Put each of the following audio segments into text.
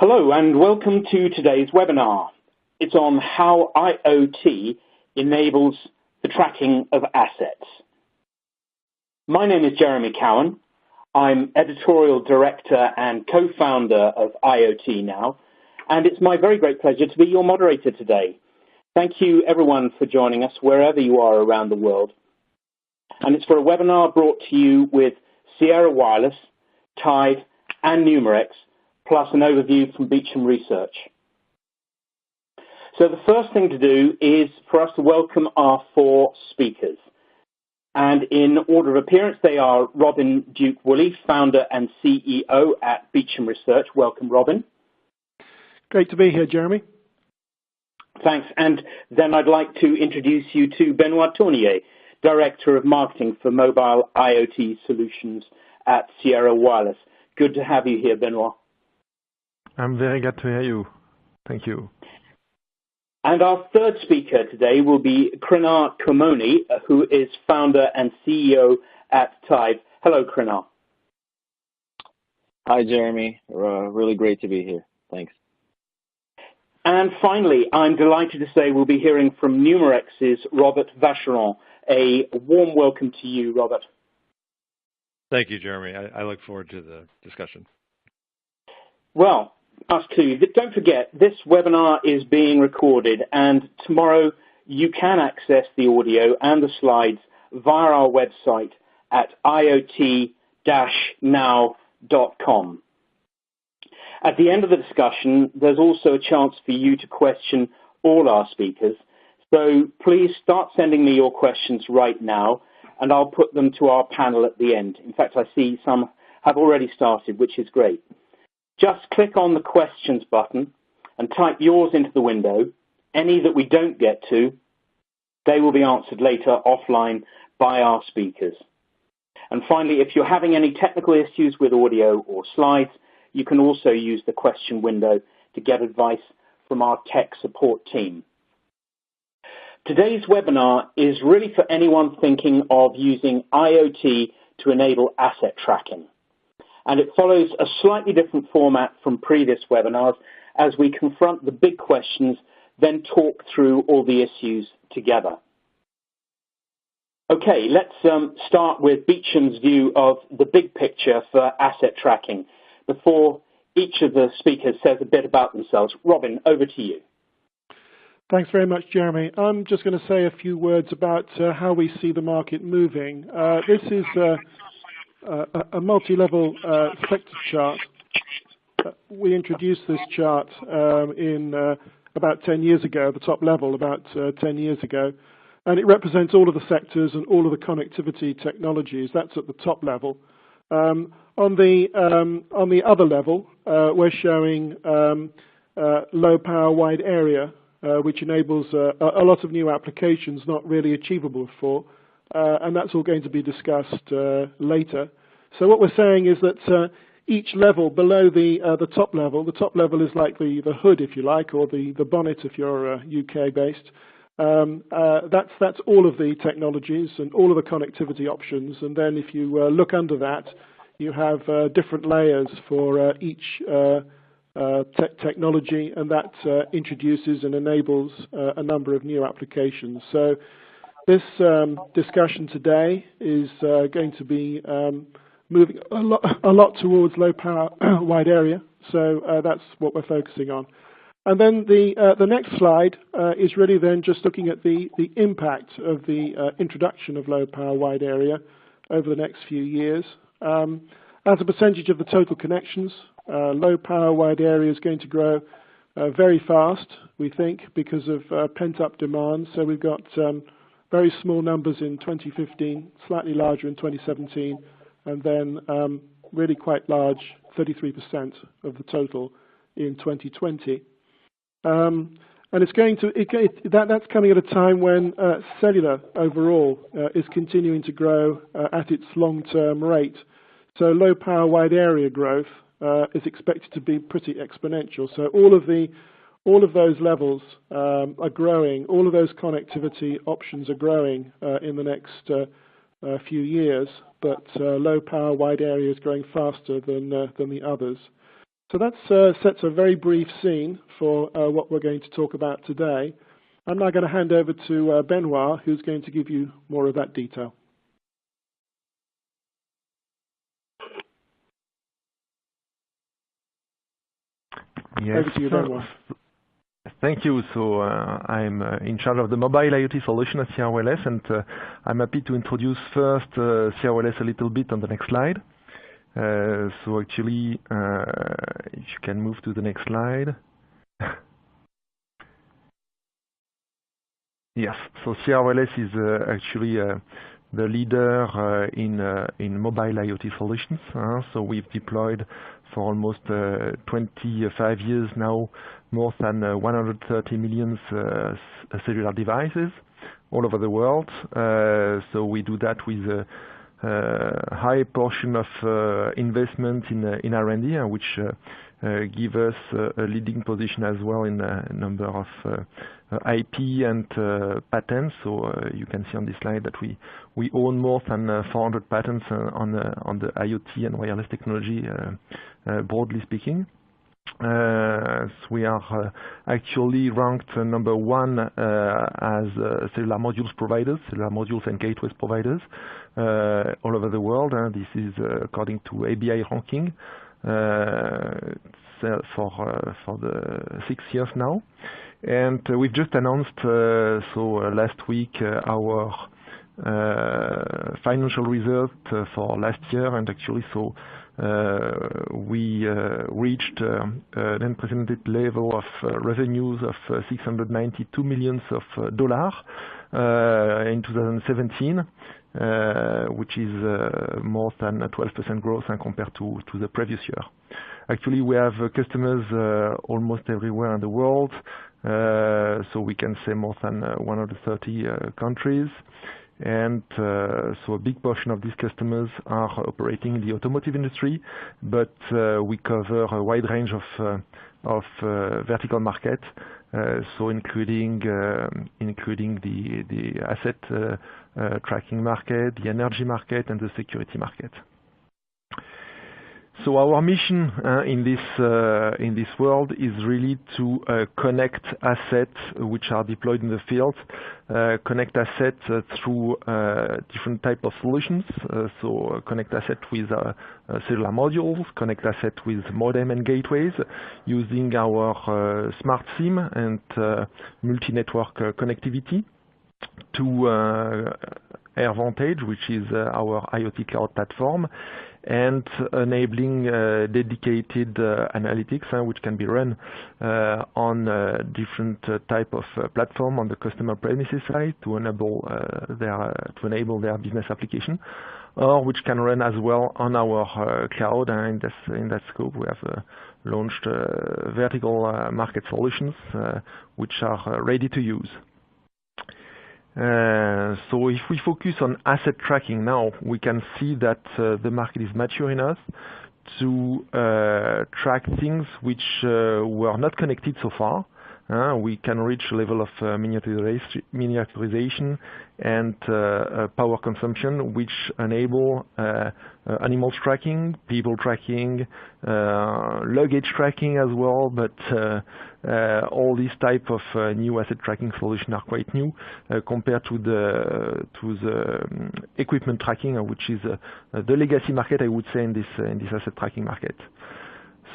Hello and welcome to today's webinar. It's on how IoT enables the tracking of assets. My name is Jeremy Cowan. I'm editorial director and co-founder of IoT Now, and it's my very great pleasure to be your moderator today. Thank you everyone for joining us wherever you are around the world. And it's for a webinar brought to you with Sierra Wireless, Tide and Numerex, plus an overview from Vacheron Research. So the first thing to do is for us to welcome our four speakers. And in order of appearance, they are Robin Duke-Woolley, founder and CEO at Vacheron Research. Welcome, Robin. Great to be here, Jeremy. Thanks. And then I'd like to introduce you to Benoit Tournier, Director of Marketing for Mobile IoT Solutions at Sierra Wireless. Good to have you here, Benoit. I'm very glad to hear you. Thank you. And our third speaker today will be Krinar Komoni, who is founder and CEO at Tide. Hello, Krinar. Hi, Jeremy. Really great to be here. Thanks. And finally, I'm delighted to say we'll be hearing from Numerex's Robert Vacheron. A warm welcome to you, Robert. Thank you, Jeremy. I look forward to the discussion. Well, us too. Don't forget, this webinar is being recorded, and tomorrow you can access the audio and the slides via our website at iot-now.com. At the end of the discussion, there's also a chance for you to question all our speakers. So please start sending me your questions right now, and I'll put them to our panel at the end. In fact, I see some have already started, which is great. Just click on the questions button and type yours into the window. Any that we don't get to, they will be answered later offline by our speakers. And finally, if you're having any technical issues with audio or slides, you can also use the question window to get advice from our tech support team. Today's webinar is really for anyone thinking of using IoT to enable asset tracking. And it follows a slightly different format from previous webinars as we confront the big questions, then talk through all the issues together. Okay, let's start with Vacheron's view of the big picture for asset tracking before each of the speakers says a bit about themselves. Robin, over to you. Thanks very much, Jeremy. I'm just going to say a few words about how we see the market moving. This is a multi-level sector chart. We introduced this chart in about 10 years ago, the top level about 10 years ago, and it represents all of the sectors and all of the connectivity technologies. That's at the top level. On the other level, we're showing low power wide area, which enables a lot of new applications not really achievable before. And that's all going to be discussed later. So what we're saying is that each level below the top level is like the hood, if you like, or the bonnet if you're UK based. That's all of the technologies and all of the connectivity options. And then if you look under that, you have different layers for each technology, and that introduces and enables a number of new applications. So this discussion today is going to be moving a lot towards low power wide area. So that's what we're focusing on. And then the next slide is really then just looking at the impact of the introduction of low power wide area over the next few years. As a percentage of the total connections, low power wide area is going to grow very fast, we think, because of pent-up demand. So we've got very small numbers in 2015, slightly larger in 2017, and then really quite large, 33% of the total in 2020. And it's going to that's coming at a time when cellular overall is continuing to grow at its long-term rate. So low power wide area growth is expected to be pretty exponential. So all of those levels are growing. All of those connectivity options are growing in the next few years. But low power wide area is growing faster than the others. So that sets a very brief scene for what we're going to talk about today. I'm now going to hand over to Benoit, who's going to give you more of that detail. Yes. Over to you, Benoit. Thank you. So I'm in charge of the mobile IoT solution at CRLS, and I'm happy to introduce first CRLS a little bit on the next slide. So actually, if you can move to the next slide. Yes, so CRLS is actually the leader in mobile IoT solutions. So we've deployed for almost 25 years now more than 130 million cellular devices all over the world. So we do that with a high portion of investment in R&D, which give us a leading position as well in a number of IP and patents. So you can see on this slide that we own more than 400 patents on the IoT and wireless technology, broadly speaking. So we are actually ranked number one as cellular modules providers, cellular modules and gateways providers all over the world. This is according to ABI ranking for the 6 years now. And we've just announced last week our financial result for last year, and actually we reached an unprecedented level of revenues of $692 million in 2017, which is more than a 12% growth compared to the previous year. Actually, we have customers almost everywhere in the world, so we can say more than 130 countries. And so a big portion of these customers are operating in the automotive industry, but we cover a wide range of vertical market, so including the asset tracking market, the energy market, and the security market. So our mission in this world is really to connect assets which are deployed in the field, connect assets through different type of solutions. So connect assets with cellular modules, connect assets with modem and gateways, using our smart SIM and multi-network connectivity to AirVantage, which is our IoT cloud platform, and enabling dedicated analytics, which can be run on different type of platform on the customer premises side to enable their business application, or which can run as well on our cloud. And in that scope, we have launched vertical market solutions which are ready to use. So if we focus on asset tracking now, we can see that the market is mature enough to track things which were not connected so far. We can reach a level of miniaturization and power consumption, which enable animals tracking, people tracking, luggage tracking as well. But all these type of new asset tracking solutions are quite new compared to the equipment tracking, which is the legacy market, I would say, in this asset tracking market.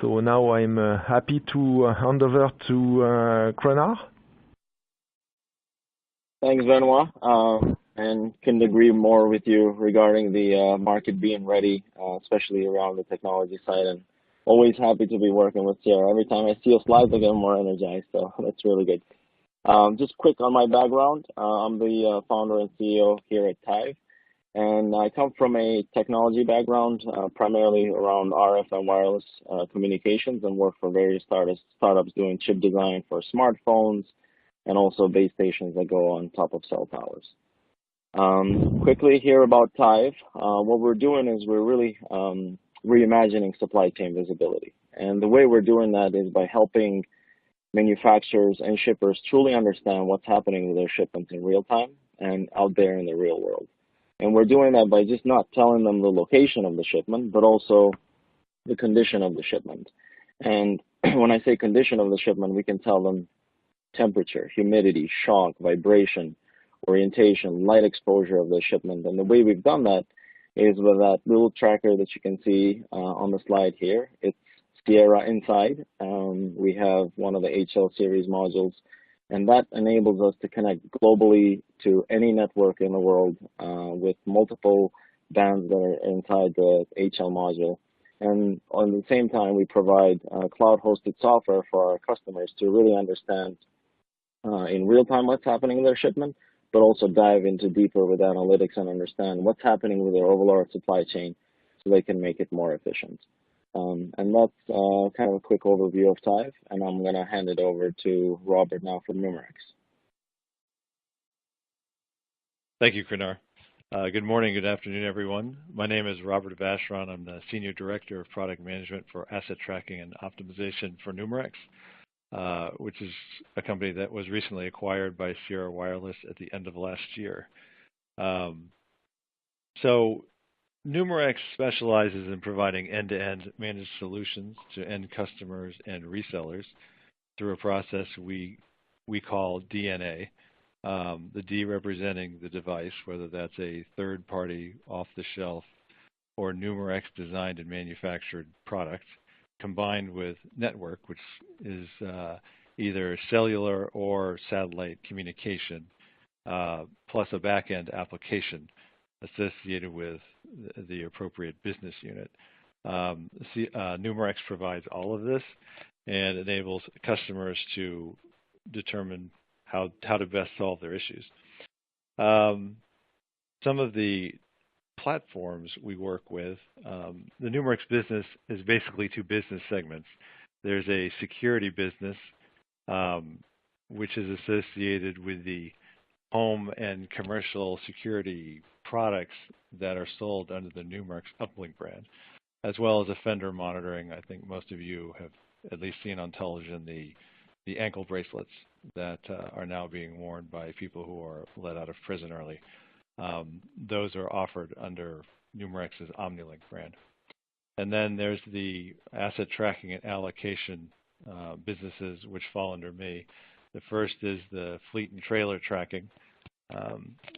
So now I'm happy to hand over to Kronar. Thanks, Benoit, and can agree more with you regarding the market being ready, especially around the technology side, and always happy to be working with Sierra. Every time I see your slides, I get more energized, so that's really good. Just quick on my background. I'm the founder and CEO here at Tive, and I come from a technology background, primarily around RF and wireless communications, and work for various startups doing chip design for smartphones and also base stations that go on top of cell towers. Quickly here about Tive. What we're doing is we're really reimagining supply chain visibility. And the way we're doing that is by helping manufacturers and shippers truly understand what's happening with their shipments in real time and out there in the real world. And we're doing that by just not telling them the location of the shipment, but also the condition of the shipment. And when I say condition of the shipment, we can tell them temperature, humidity, shock, vibration, orientation, light exposure of the shipment. And the way we've done that is with that little tracker that you can see on the slide here. It's Sierra inside. We have one of the HL series modules, and that enables us to connect globally to any network in the world with multiple bands that are inside the HL module. And on the same time, we provide cloud-hosted software for our customers to really understand in real time what's happening in their shipment, but also dive into deeper with analytics and understand what's happening with their overall supply chain so they can make it more efficient. And that's kind of a quick overview of TIVE, and I'm going to hand it over to Robert now from Numerex. Thank you, Krinar. Good morning, good afternoon, everyone. My name is Robert Vacheron. I'm the Senior Director of Product Management for Asset Tracking and Optimization for Numerex, which is a company that was recently acquired by Sierra Wireless at the end of last year. So Numerex specializes in providing end-to-end managed solutions to end customers and resellers through a process we call DNA. The D representing the device, whether that's a third-party, off-the-shelf, or Numerex designed and manufactured product, combined with network, which is either cellular or satellite communication, plus a back-end application associated with the appropriate business unit. Numerex provides all of this and enables customers to determine how to best solve their issues. Some of the platforms we work with, the Numerex business is basically two business segments. There's a security business, which is associated with the home and commercial security products that are sold under the Numerex Uplink brand, as well as offender monitoring. I think most of you have at least seen on television the ankle bracelets that are now being worn by people who are let out of prison early. Those are offered under Numerex's OmniLink brand. And then there's the asset tracking and allocation businesses which fall under me. The first is the fleet and trailer tracking,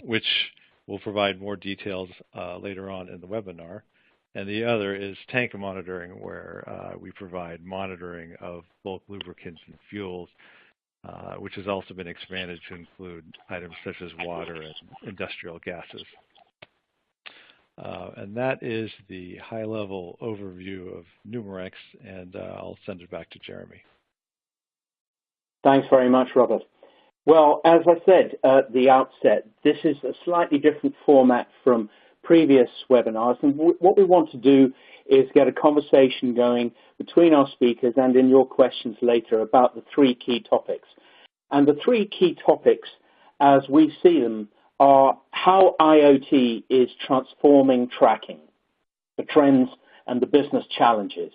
which we'll provide more details later on in the webinar. And the other is tank monitoring, where we provide monitoring of bulk lubricants and fuels, which has also been expanded to include items such as water and industrial gases. And that is the high-level overview of Numerex, and I'll send it back to Jeremy. Thanks very much, Robert. Well, as I said at the outset, this is a slightly different format from previous webinars, and what we want to do is get a conversation going between our speakers and in your questions later about the three key topics. And the three key topics, as we see them, are how IoT is transforming tracking, the trends and the business challenges,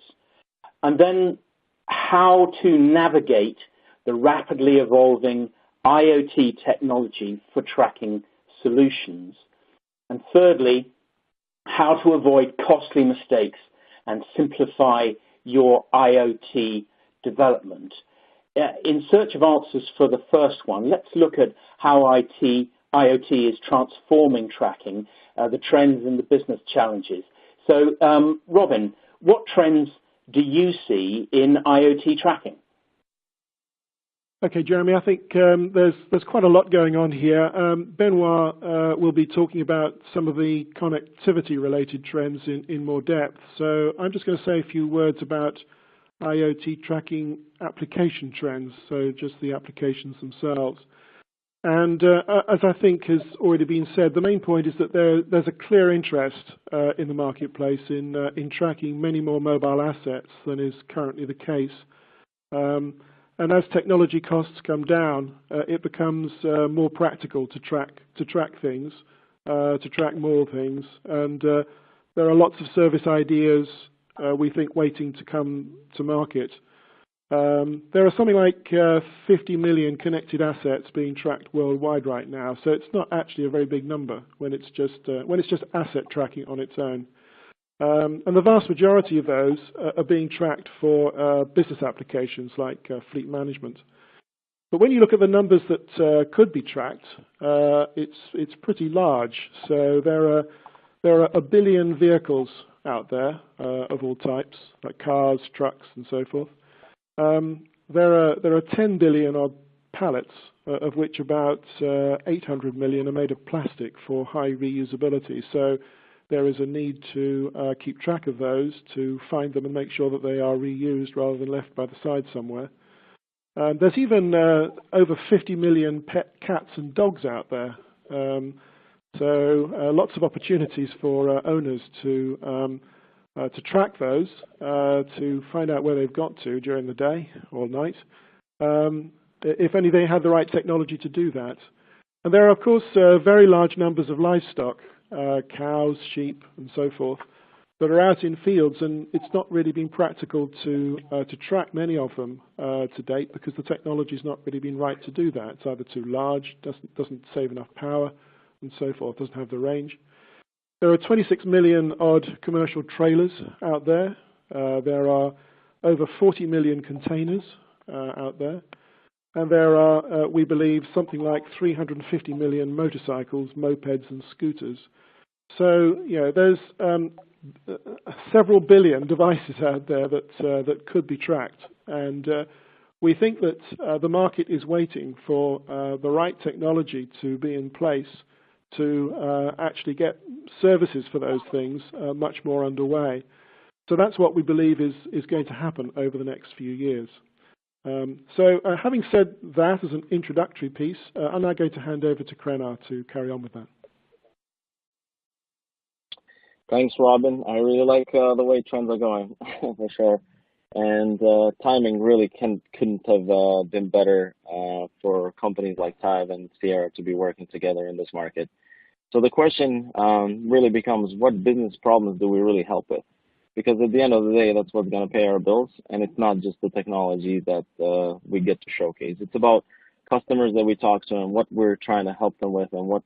and then how to navigate the rapidly evolving IoT technology for tracking solutions. And thirdly, how to avoid costly mistakes and simplify your IoT development. In search of answers for the first one, let's look at how IoT is transforming tracking, the trends and the business challenges. So, Robin, what trends do you see in IoT tracking? Okay, Jeremy, I think there's quite a lot going on here. Benoit will be talking about some of the connectivity-related trends in more depth. So I'm just going to say a few words about IoT tracking application trends, so just the applications themselves. And as I think has already been said, the main point is that there's a clear interest in the marketplace in tracking many more mobile assets than is currently the case. And as technology costs come down, it becomes more practical to track things, to track more things. And there are lots of service ideas, we think, waiting to come to market. There are something like 50 million connected assets being tracked worldwide right now. So it's not actually a very big number when it's just asset tracking on its own. And the vast majority of those are being tracked for business applications like fleet management. But when you look at the numbers that could be tracked, it's pretty large. So there are 1 billion vehicles out there of all types, like cars, trucks, and so forth. There are 10 billion odd pallets, of which about 800 million are made of plastic for high reusability. So there is a need to keep track of those, to find them and make sure that they are reused rather than left by the side somewhere. There's even over 50 million pet cats and dogs out there. So lots of opportunities for owners to track those, to find out where they've got to during the day or night, if only they had the right technology to do that. And there are, of course, very large numbers of livestock, cows, sheep, and so forth, that are out in fields, and it's not really been practical to track many of them to date, because the technology's not really been right to do that. It's either too large, doesn't save enough power, and so forth, doesn't have the range. There are 26 million odd commercial trailers out there. There are over 40 million containers out there. And there are, we believe, something like 350 million motorcycles, mopeds, and scooters. So, you know, there's several billion devices out there that could be tracked. And we think that the market is waiting for the right technology to be in place to actually get services for those things much more underway. So that's what we believe is going to happen over the next few years. So having said that as an introductory piece, I'm now going to hand over to Krenar to carry on with that. Thanks, Robin. I really like the way trends are going, for sure. And timing really couldn't have been better for companies like Tive and Sierra to be working together in this market. So the question really becomes, what business problems do we really help with? Because at the end of the day, that's what's going to pay our bills, and it's not just the technology that we get to showcase. It's about customers that we talk to and what we're trying to help them with, and what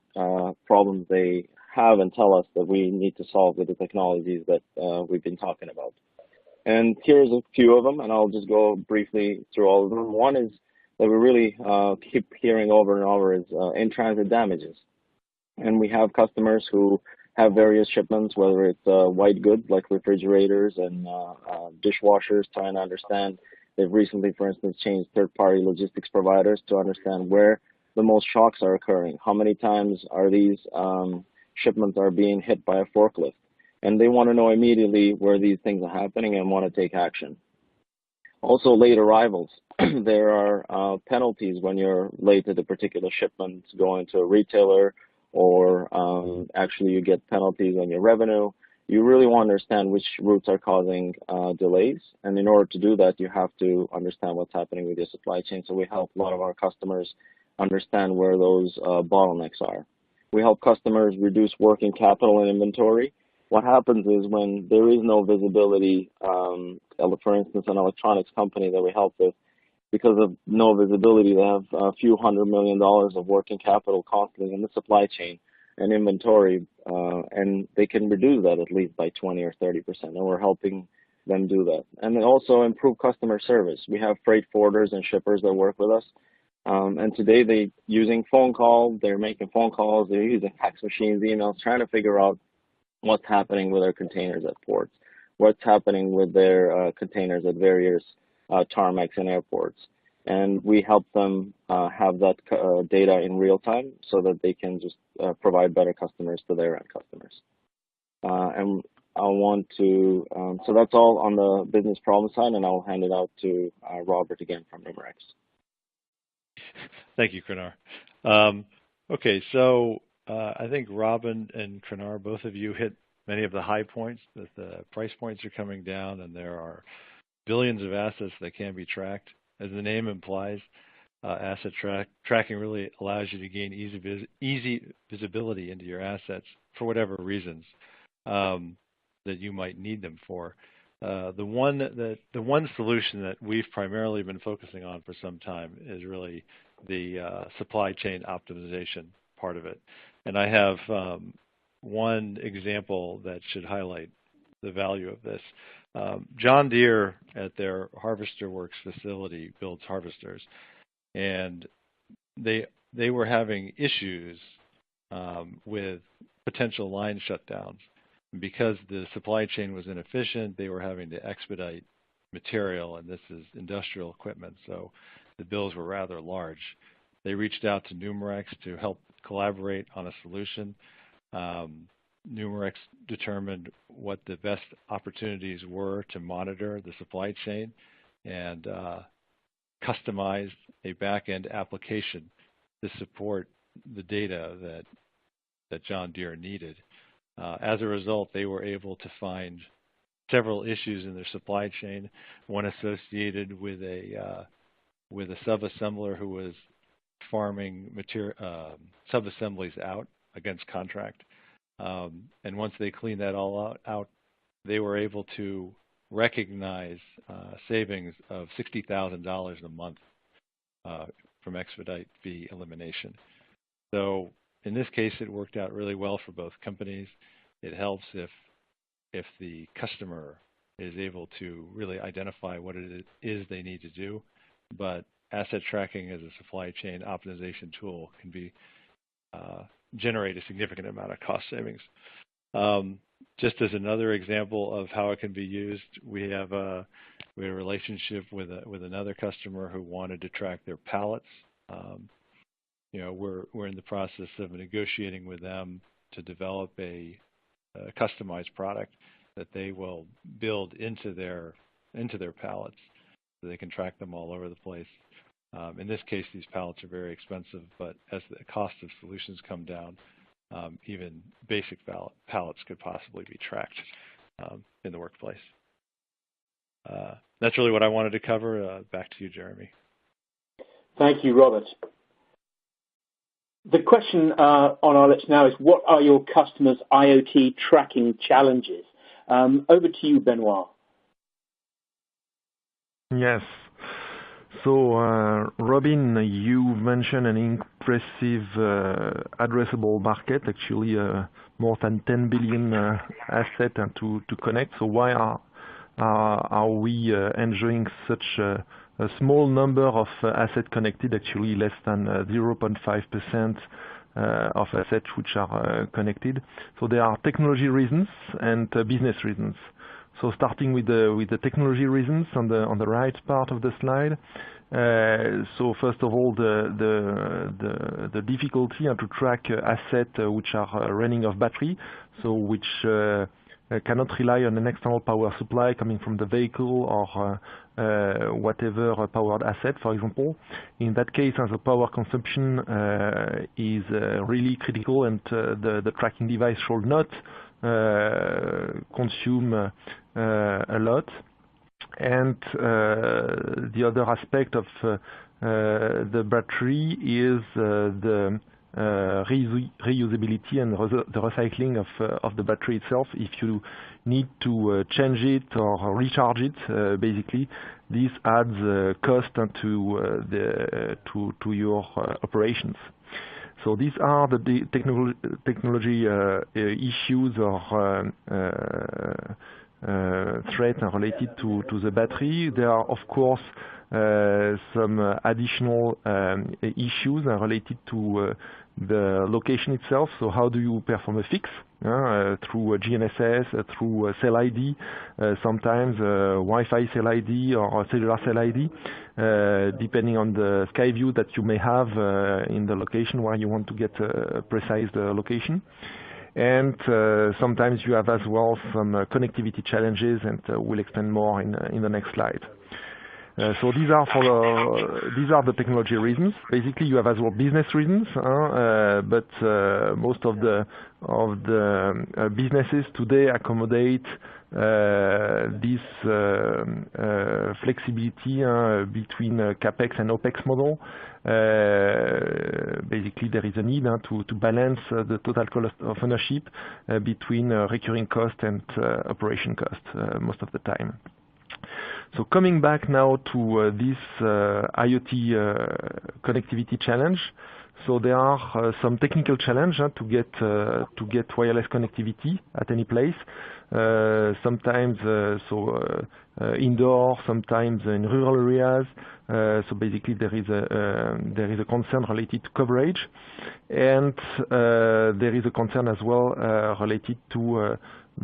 problems they have and tell us that we need to solve with the technologies that we've been talking about. And here's a few of them, and I'll just go briefly through all of them. One is that we really keep hearing over and over is in-transit damages. And we have customers who have various shipments, whether it's white goods like refrigerators and dishwashers, trying to understand. They've recently, for instance, changed third-party logistics providers to understand where the most shocks are occurring. How many times are these shipments are being hit by a forklift? And they want to know immediately where these things are happening and want to take action. Also, late arrivals. There are penalties when you're late to the particular shipment going to a retailer, or actually you get penalties on your revenue. You really want to understand which routes are causing delays. And in order to do that, you have to understand what's happening with your supply chain. So we help a lot of our customers understand where those bottlenecks are. We help customers reduce working capital and inventory. What happens is when there is no visibility, for instance, an electronics company that we help with, because of no visibility, they have a few $100 million of working capital constantly in the supply chain and inventory, and they can reduce that at least by 20 or 30%, and we're helping them do that. And then also improve customer service. We have freight forwarders and shippers that work with us, and today they're using phone calls, they're making phone calls, they're using fax machines, emails, trying to figure out what's happening with their containers at ports, what's happening with their containers at various tarmacs and airports. And we help them have that data in real time so that they can just provide better customers to their end customers. And I want to, so that's all on the business problem side, and I'll hand it out to Robert again from Numerex. Thank you, Krenar. Okay, so I think Robin and Krenar, both of you hit many of the high points, that the price points are coming down and there are billions of assets that can be tracked. As the name implies, asset tracking really allows you to gain easy visibility into your assets for whatever reasons that you might need them for. The one solution that we've primarily been focusing on for some time is really the supply chain optimization part of it. And I have one example that should highlight the value of this. John Deere at their Harvester Works facility builds harvesters, and they were having issues with potential line shutdowns. Because the supply chain was inefficient, they were having to expedite material, and this is industrial equipment, so the bills were rather large. They reached out to Numerex to help collaborate on a solution. Numerex determined what the best opportunities were to monitor the supply chain and customized a back-end application to support the data that John Deere needed. As a result, they were able to find several issues in their supply chain, one associated with a subassembler who was farming subassemblies out against contract. And once they cleaned that all out, they were able to recognize savings of $60,000 a month from expedite fee elimination. So in this case, it worked out really well for both companies. It helps if the customer is able to really identify what it is they need to do, but asset tracking as a supply chain optimization tool can generate a significant amount of cost savings. Just as another example of how it can be used, we have a relationship with another customer who wanted to track their pallets. We're in the process of negotiating with them to develop a customized product that they will build into their pallets so they can track them all over the place. In this case, these pallets are very expensive, but as the cost of solutions come down, even basic pallets could possibly be tracked in the workplace. That's really what I wanted to cover. Back to you, Jeremy. Thank you, Robert. The question on our lips now is, what are your customers' IoT tracking challenges? Over to you, Benoit. Yes. So, Robin, you mentioned an impressive addressable market, actually more than 10 billion assets to connect. So why are we enjoying such a small number of assets connected, actually less than 0.5% of assets which are connected? So there are technology reasons and business reasons. So starting with the technology reasons on the right part of the slide. So first of all, the difficulty to track assets which are running off battery, so which cannot rely on an external power supply coming from the vehicle or whatever powered asset, for example. In that case, the power consumption is really critical, and the tracking device should not consume a lot. And the other aspect of the battery is the reusability and the recycling of the battery itself. If you need to change it or recharge it, basically, this adds cost to your operations. So these are the technology issues or threats related to the battery. There are, of course, some additional issues related to the location itself. So how do you perform a fix through a GNSS, through Cell ID, sometimes Wi-Fi Cell ID or cellular Cell ID, depending on the sky view that you may have in the location where you want to get a precise location. And sometimes you have as well some connectivity challenges, and we'll explain more in the next slide. So these are the technology reasons. Basically, you have as well business reasons, but most of the businesses today accommodate this flexibility between capex and opex model. Basically, there is a need to balance the total cost of ownership between recurring cost and operation cost most of the time. So coming back now to this IoT connectivity challenge. So there are some technical challenges to get wireless connectivity at any place. Sometimes indoor, sometimes in rural areas. So basically there is a concern related to coverage, and there is a concern as well related to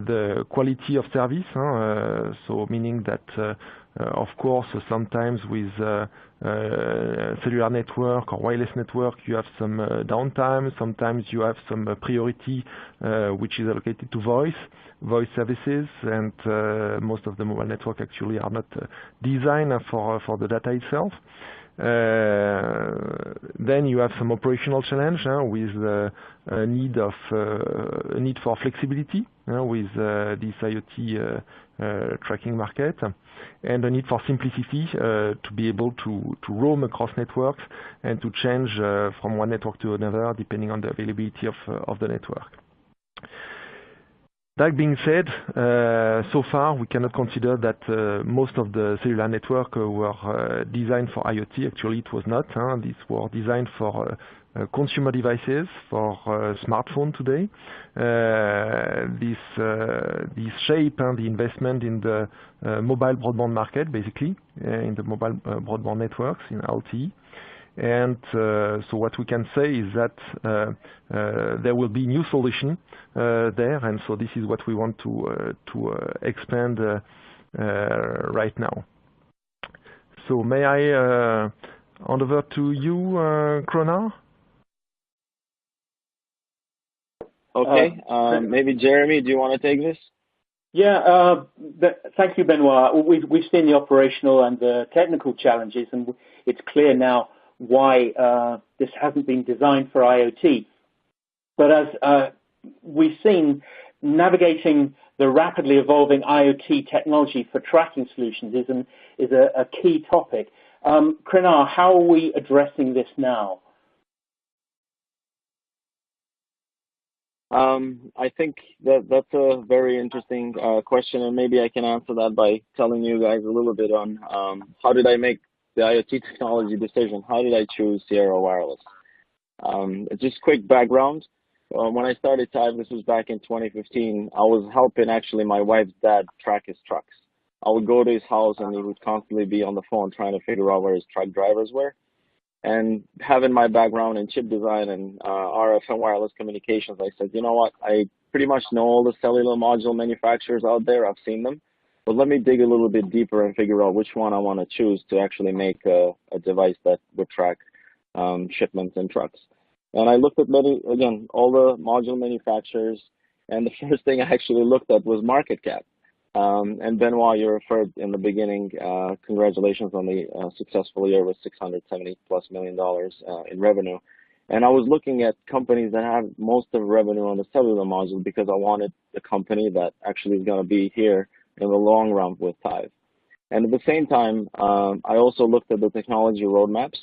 the quality of service. So meaning that of course sometimes with cellular network or wireless network you have some downtime. Sometimes you have some priority which is allocated to voice services, and most of the mobile network actually are not designed for the data itself. Then you have some operational challenge with a need for flexibility with this IoT tracking market, and a need for simplicity to be able to roam across networks and to change from one network to another depending on the availability of the network. That being said, so far we cannot consider that most of the cellular network were designed for IoT. Actually, it was not. These were designed for consumer devices, for smartphone today. This shape the investment in the mobile broadband market, basically, in the mobile broadband networks in LTE. And so what we can say is that there will be new solution there, and so this is what we want to expand right now. So may I hand over to you, Krona? Okay, maybe Jeremy, do you want to take this? Yeah, thank you, Benoit. We've seen the operational and the technical challenges, and it's clear now why this hasn't been designed for IoT. But as we've seen, navigating the rapidly evolving IoT technology for tracking solutions is a key topic. Krona, how are we addressing this now? I think that's a very interesting question, and maybe I can answer that by telling you guys a little bit on how did I make the IoT technology decision. How did I choose Sierra Wireless? Just quick background. When I started TIVE, this was back in 2015, I was helping actually my wife's dad track his trucks. I would go to his house and he would constantly be on the phone trying to figure out where his truck drivers were. And having my background in chip design and RF and wireless communications, I said, you know what, I pretty much know all the cellular module manufacturers out there. I've seen them. But let me dig a little bit deeper and figure out which one I want to choose to actually make a device that would track shipments and trucks. And I looked at all the module manufacturers, and the first thing I actually looked at was market cap. And Benoit, you referred in the beginning, congratulations on the successful year with $670+ million in revenue. And I was looking at companies that have most of the revenue on the cellular module because I wanted the company that actually is going to be here in the long run with TIVE. And at the same time, I also looked at the technology roadmaps.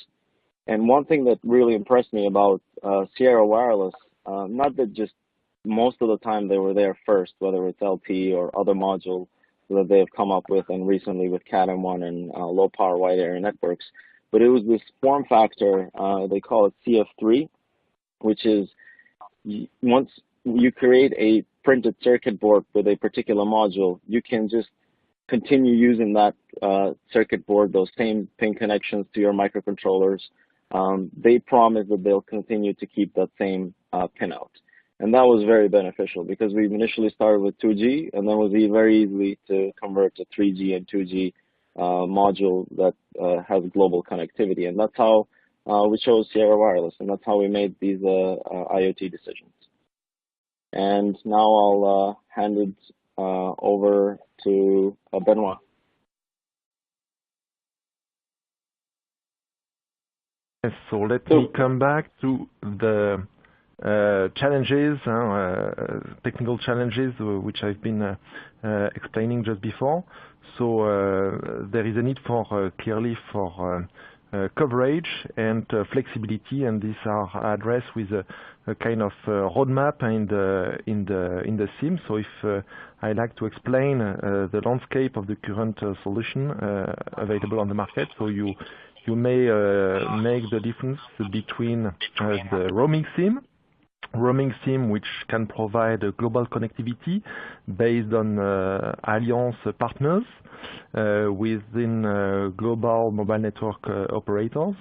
And one thing that really impressed me about Sierra Wireless, not that just most of the time they were there first, whether it's LTE or other modules that they have come up with, and recently with Cat-M1 and low power wide area networks, but it was this form factor, they call it CF3, which is once you create a printed circuit board with a particular module, you can just continue using that circuit board, those same pin connections to your microcontrollers. They promise that they'll continue to keep that same pinout. And that was very beneficial because we initially started with 2G, and then it was very easy to convert to 3G and 2G module that has global connectivity. And that's how we chose Sierra Wireless, and that's how we made these IoT decisions. And now I'll hand it over to Benoit. Yes, so let me come back to the challenges, technical challenges, which I've been explaining just before. So there is a need for clearly for coverage and flexibility, and these are addressed with a kind of roadmap in the SIM. So if I like to explain the landscape of the current solution available on the market, so you may make the difference between the roaming SIM, which can provide a global connectivity based on alliance partners within global mobile network operators.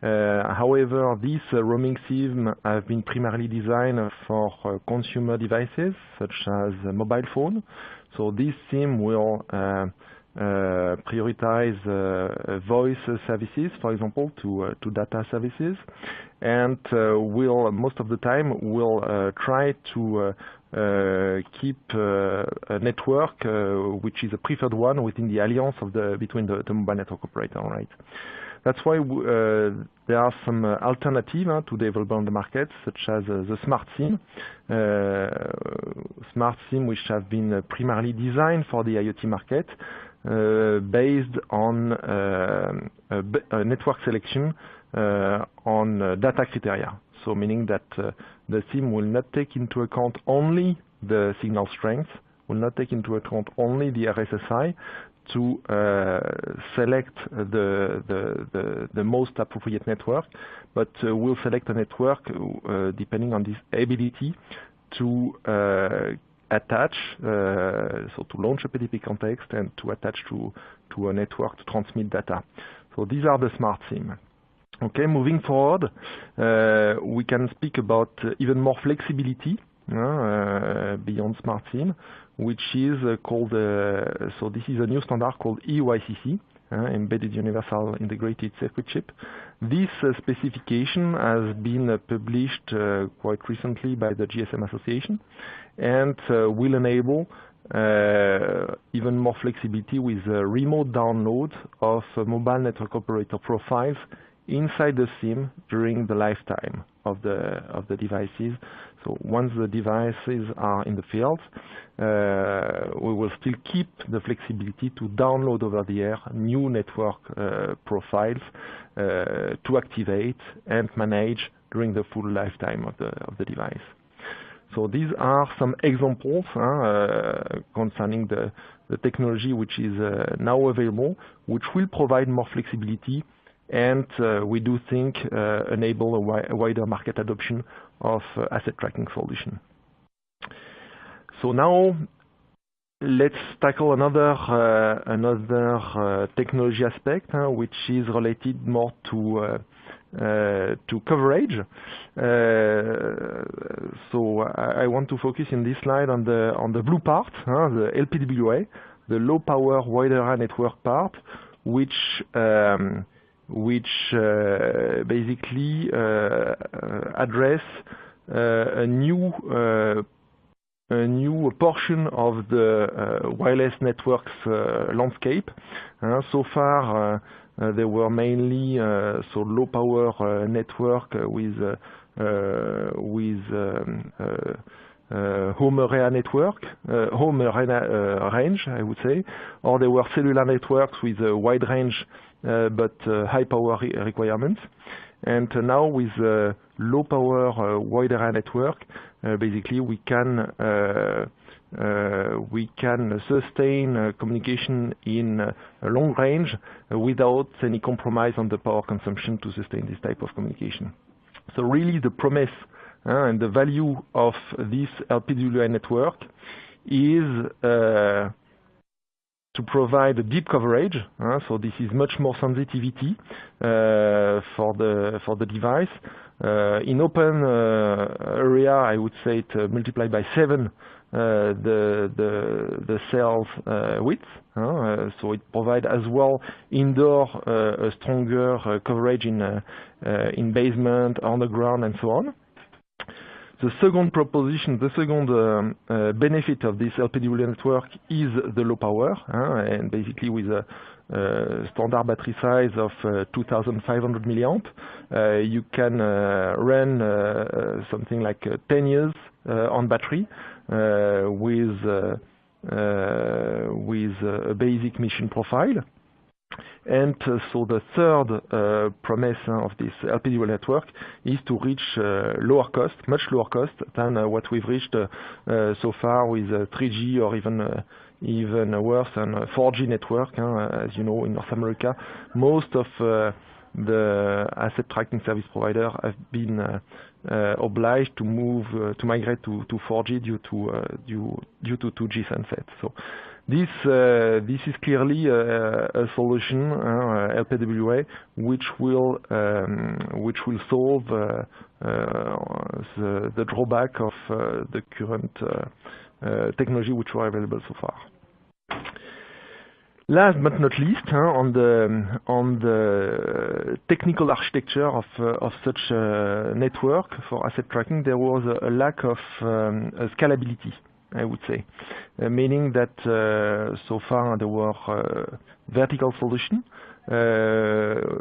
However, these roaming SIM have been primarily designed for consumer devices such as a mobile phone. So this SIM will prioritize voice services, for example, to data services, and will most of the time will try to keep a network which is a preferred one within the alliance between the mobile network operator, right? That's why there are some alternatives to develop on the market, such as the smart SIM, which have been primarily designed for the IoT market, based on a network selection on data criteria. So meaning that the SIM will not take into account only the signal strength, will not take into account only the RSSI to select the most appropriate network, but will select a network depending on this ability to attach, so to launch a PDP context and to attach to a network to transmit data. So these are the smart SIM. Okay, moving forward, we can speak about even more flexibility beyond smart SIM, which is called, so this is a new standard called EUICC, Embedded Universal Integrated Circuit Chip. This specification has been published quite recently by the GSM Association, and will enable even more flexibility with remote download of mobile network operator profiles inside the SIM during the lifetime of the devices. So once the devices are in the field, we will still keep the flexibility to download over the air new network profiles to activate and manage during the full lifetime of the device. So these are some examples concerning the technology which is now available, which will provide more flexibility, and we do think enable a wider market adoption of asset tracking solution. So now let's tackle another technology aspect, which is related more to coverage. So I want to focus in this slide on the blue part, the LPWA, the low power wide area network part, which basically address a new portion of the wireless networks landscape. So far, they were mainly so low power network with home area network, home area range, I would say, or they were cellular networks with a wide range but high power requirements. And now with low power wide area network, basically we can sustain communication in a long range without any compromise on the power consumption to sustain this type of communication. So really the promise and the value of this LPWA network is to provide a deep coverage. So this is much more sensitivity for the device. In open area, I would say it multiplied by 7 the cells width. So it provides as well indoor a stronger coverage in basement, underground, and so on. The second proposition, the second benefit of this LPWA network is the low power, and basically with a standard battery size of 2,500 milliamp, you can run something like 10 years on battery with a basic mission profile. And so the third promise of this LPWA network is to reach lower cost, much lower cost than what we've reached so far with 3G or even worse than 4G network. As you know, in North America, most of the asset tracking service provider have been obliged to move to migrate to 4G due to 2G sunset. So this is clearly a solution, LPWA, which will solve the drawback of the current technology which were available so far. Last but not least, on the technical architecture of such a network for asset tracking, there was a lack of scalability, I would say, meaning that so far there were vertical solutions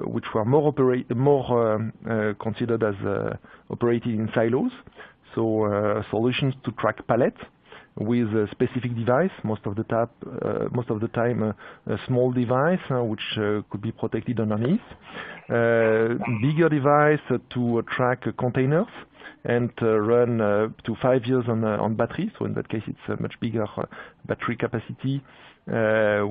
which were more considered as operated in silos. So solutions to track pallets with a specific device, most of the time a small device which could be protected underneath, bigger device to track containers and run to 5 years on battery. So in that case, it's a much bigger battery capacity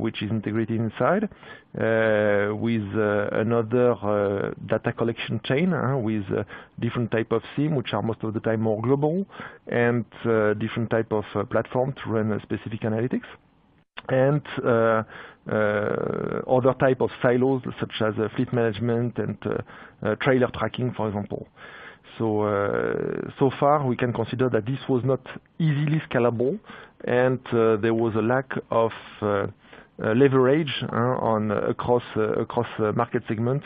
which is integrated inside, with another data collection chain with different type of SIM, which are most of the time more global, and different type of platform to run specific analytics, and other type of silos such as fleet management and trailer tracking, for example. So far we can consider that this was not easily scalable, and there was a lack of leverage across market segment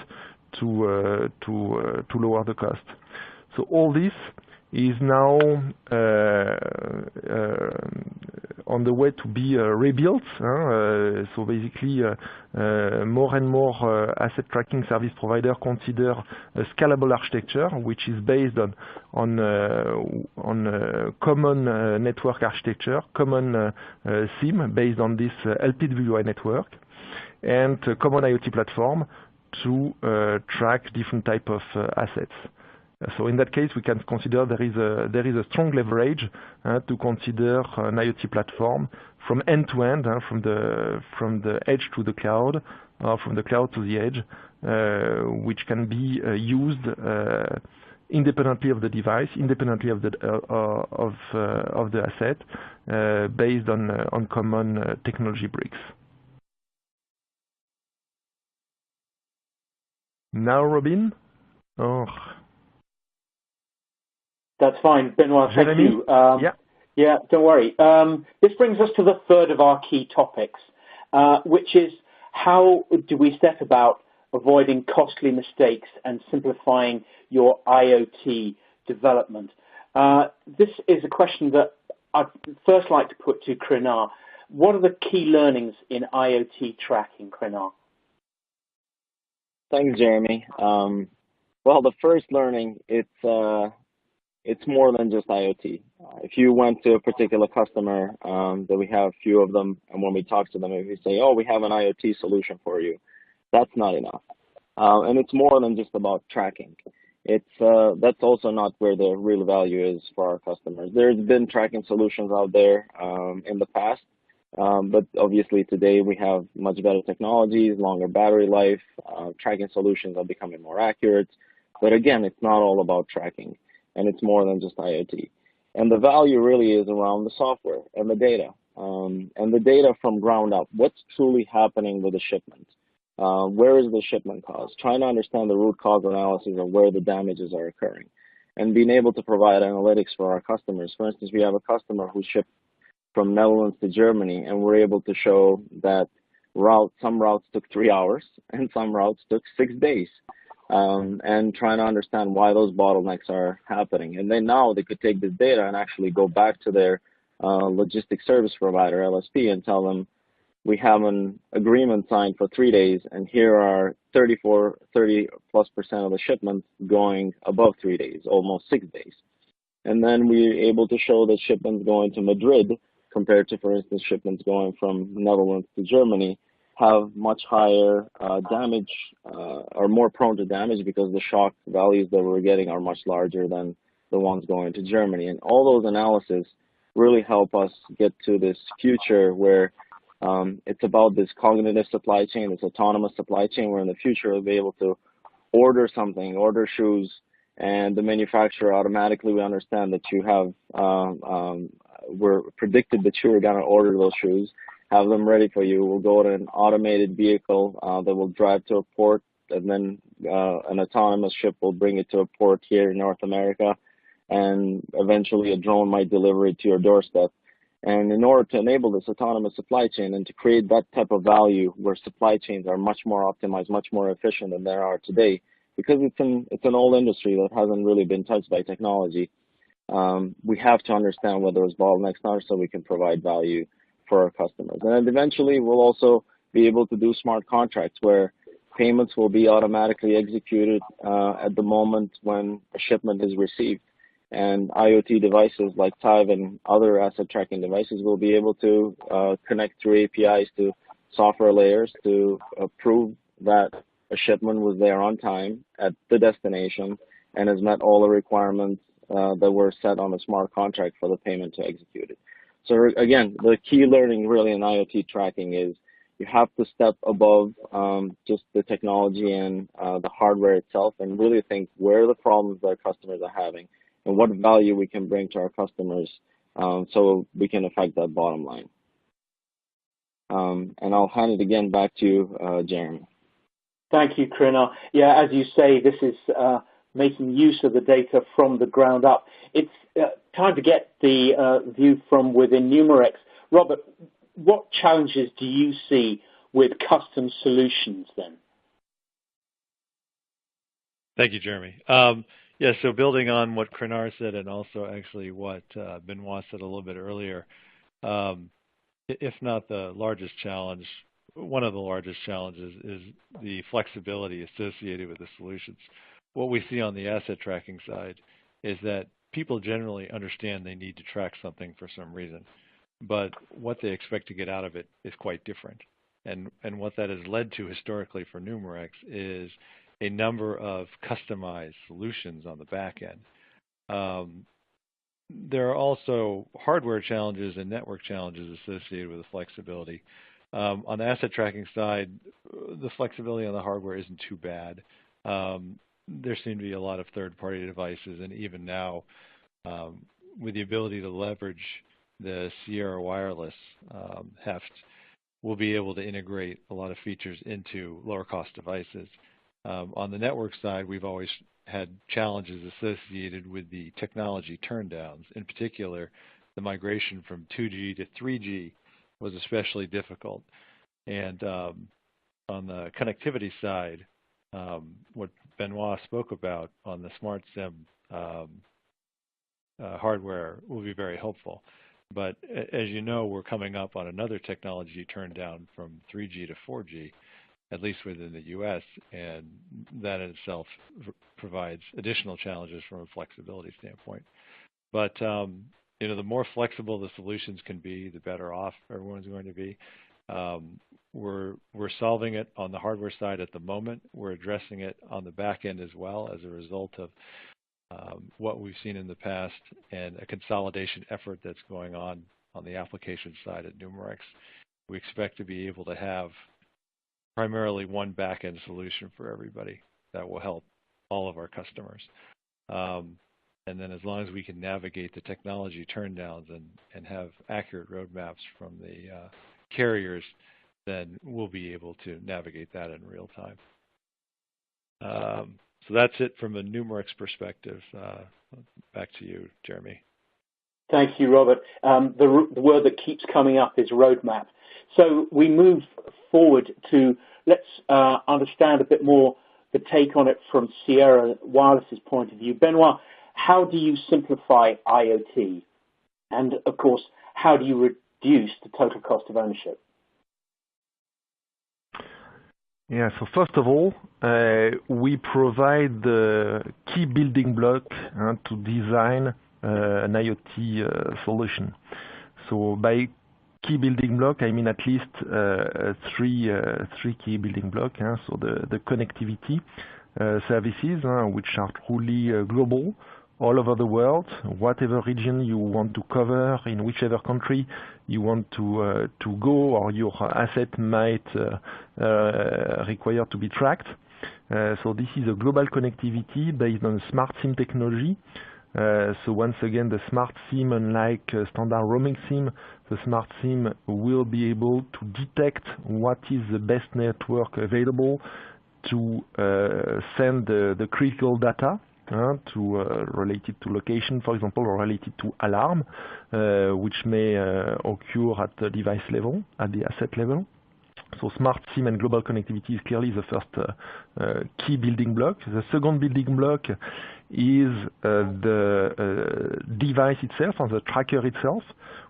to lower the cost. So all this is now on the way to be rebuilt. So basically, more and more asset tracking service provider consider a scalable architecture, which is based on common network architecture, common SIM based on this LPWA network, and a common IoT platform to track different type of assets. So in that case, we can consider there is a strong leverage to consider an IoT platform from end to end, from the edge to the cloud, or from the cloud to the edge, which can be used independently of the device, independently of the asset, based on common technology bricks. Now, Robin. That's fine, Benoit. Thank Jeremy? you. Yeah, don't worry. This brings us to the third of our key topics, which is how do we set about avoiding costly mistakes and simplifying your IoT development? This is a question that I'd first like to put to Krinar. What are the key learnings in IoT tracking, Krinar? Thanks, Jeremy. Well, the first learning, it's more than just IoT. If you went to a particular customer, that we have a few of them, and when we talk to them, if we say, oh, we have an IoT solution for you, that's not enough. And it's more than just about tracking. That's also not where the real value is for our customers. There's been tracking solutions out there in the past, but obviously today we have much better technologies, longer battery life, tracking solutions are becoming more accurate. But again, it's not all about tracking, and it's more than just IoT. And the value really is around the software and the data, and the data from ground up. What's truly happening with the shipment? Where is the shipment cause? Trying to understand the root cause analysis of where the damages are occurring, and being able to provide analytics for our customers. For instance, we have a customer who shipped from Netherlands to Germany, and we're able to show that some routes took 3 hours and some routes took 6 days. And trying to understand why those bottlenecks are happening. And then now they could take this data and actually go back to their logistics service provider, LSP, and tell them, we have an agreement signed for 3 days, and here are 30+% of the shipments going above 3 days, almost 6 days. And then we're able to show that shipments going to Madrid compared to, for instance, shipments going from Netherlands to Germany have much higher damage are more prone to damage because the shock values that we're getting are much larger than the ones going to Germany. And all those analyses really help us get to this future where it's about this cognitive supply chain, this autonomous supply chain, where in the future we'll be able to order something, order shoes, and the manufacturer automatically will understand that you have, were predicted that you were going to order those shoes, have them ready for you. We'll go to an automated vehicle that will drive to a port, and then an autonomous ship will bring it to a port here in North America, and eventually a drone might deliver it to your doorstep. And in order to enable this autonomous supply chain and to create that type of value where supply chains are much more optimized, much more efficient than they are today, because it's an old industry that hasn't really been touched by technology, we have to understand where those bottlenecks are so we can provide value for our customers. And then eventually we'll also be able to do smart contracts where payments will be automatically executed at the moment when a shipment is received. And IoT devices like TIVE and other asset tracking devices will be able to connect through APIs to software layers to prove that a shipment was there on time at the destination and has met all the requirements that were set on a smart contract for the payment to execute it. So again, the key learning really in IoT tracking is you have to step above just the technology and the hardware itself and really think where are the problems that our customers are having and what value we can bring to our customers so we can affect that bottom line. And I'll hand it again back to you, Jeremy. Thank you, Krinar. Yeah, as you say, this is making use of the data from the ground up. It's time to get the view from within Numerex. Robert, what challenges do you see with custom solutions then? Thank you, Jeremy. Yeah, so building on what Krinar said and also actually what Benoit said a little bit earlier, if not the largest challenge, one of the largest challenges is the flexibility associated with the solutions. What we see on the asset tracking side is that people generally understand they need to track something for some reason, but what they expect to get out of it is quite different. And what that has led to historically for Numerex is a number of customized solutions on the back end. There are also hardware challenges and network challenges associated with the flexibility. On the asset tracking side, the flexibility on the hardware isn't too bad. There seem to be a lot of third-party devices, and even now, with the ability to leverage the Sierra Wireless heft, we'll be able to integrate a lot of features into lower-cost devices. On the network side, we've always had challenges associated with the technology turndowns. In particular, the migration from 2G to 3G was especially difficult. And on the connectivity side, what Benoit spoke about on the Smart SIM hardware will be very helpful. But as you know, we're coming up on another technology turndown from 3G to 4G, at least within the U.S., and that in itself provides additional challenges from a flexibility standpoint. But the more flexible the solutions can be, the better off everyone's going to be. We're solving it on the hardware side at the moment. We're addressing it on the back end as well as a result of what we've seen in the past and a consolidation effort that's going on the application side at Numerex. We expect to be able to have primarily one back-end solution for everybody that will help all of our customers. And then as long as we can navigate the technology turndowns and have accurate roadmaps from the carriers, then we'll be able to navigate that in real time. So that's it from a Numerex perspective. Back to you, Jeremy. Thank you, Robert. The word that keeps coming up is roadmap. So we move forward to let's understand a bit more the take on it from Sierra Wireless's point of view. Benoit, how do you simplify IoT? And, of course, how do you reduce the total cost of ownership? Yeah, so first of all, we provide the key building block to design an IoT solution. So by key building block, I mean at least three key building blocks. So the connectivity services, which are truly global, all over the world, whatever region you want to cover, in whichever country you want to go, or your asset might require to be tracked. So this is a global connectivity based on smart SIM technology. So once again, the smart SIM, unlike standard roaming SIM, the smart SIM will be able to detect what is the best network available to send the critical data related to location, for example, or related to alarm, which may occur at the device level, at the asset level. So smart SIM and global connectivity is clearly the first key building block. The second building block is the device itself, or the tracker itself,